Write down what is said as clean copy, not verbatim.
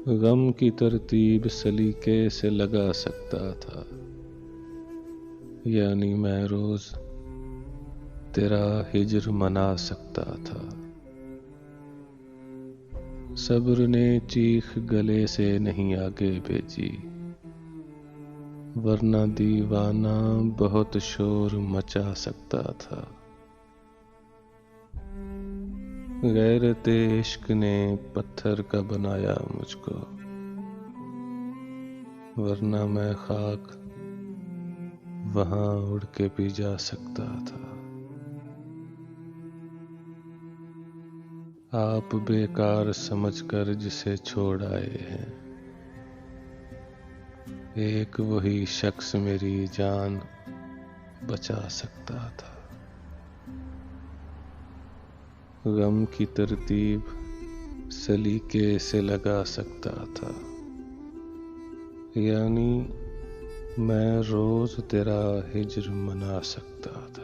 गम की तरतीब सलीके से लगा सकता था, यानी मैं रोज तेरा हिज्र मना सकता था। सब्र ने चीख गले से नहीं आगे भेजी, वरना दीवाना बहुत शोर मचा सकता था। गैरते इश्क ने पत्थर का बनाया मुझको, वरना मैं खाक वहां उड़ के भी जा सकता था। आप बेकार समझकर जिसे छोड़ आए हैं, एक वही शख्स मेरी जान बचा सकता था। गम की तरतीब सलीके से लगा सकता था, यानी मैं रोज तेरा हिज्र मना सकता था।